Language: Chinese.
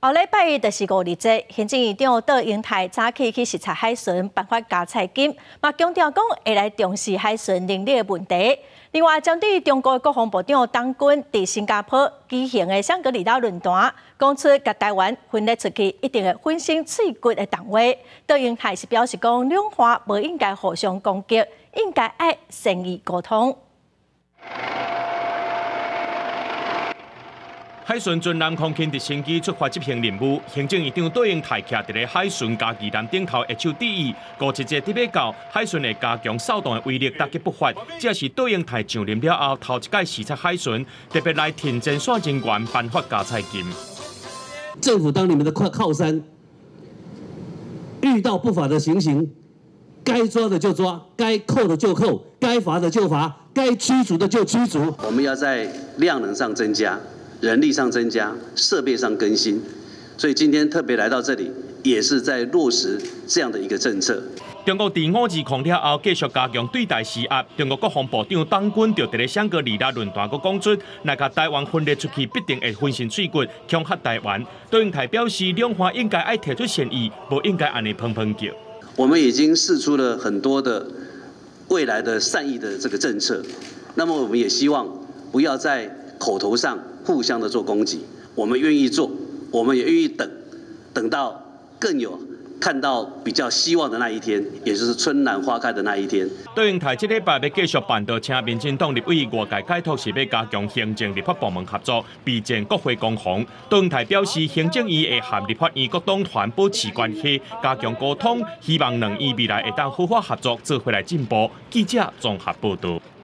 后礼拜一就是5日节，行政院长杜英泰早起去视察海巡，颁发加菜金，嘛强调讲会来重视海巡能力的问题。另外，针对中国国防部长当军伫新加坡举行的香格里拉论坛，讲出甲台湾分裂出去一定会粉身碎骨的谈话。杜英泰是表示讲，两岸无应该互相攻击，应该爱善意沟通。 海巡军南空勤伫新机出发执行任务，行政院长杜英泰徛伫咧海巡嘉义站顶头，一手致意，5日特别到海巡会加强扫荡的威力，打击不法。这是杜英泰上任了后头一届视察海巡，特别来挺前线人员颁发加菜金。政府当你们的靠山，遇到不法的情形，该抓的就抓，该扣的就扣，该罚的就罚，该驱逐的就驱逐。我们要在量能上增加。 人力上增加，设备上更新，所以今天特别来到这里，也是在落实这样的一个政策。中国伫5日抗了后，继续加强对台施压。中国国防部长当军就伫咧香格里拉论坛，佮讲出，若甲台湾分裂出去，必定会粉身碎骨，恐吓台湾。杜英泰表示，两岸应该爱提出善意，无应该安尼碰叫。我们已经释出了很多的未来的善意的这个政策，那么我们也希望不要在口头上。 互相的做攻击，我们愿意做，我们也愿意等到更有看到比较希望的那一天，也就是春暖花开的那一天。杜英泰这礼拜要继续办到，请民进党立委外界解读是要加强行政立法部门合作，备战国会攻防。杜英泰表示，行政院会和立法院各党团保持关系，加强沟通，希望两院未来会当好好合作，做回来进步。记者综合报道。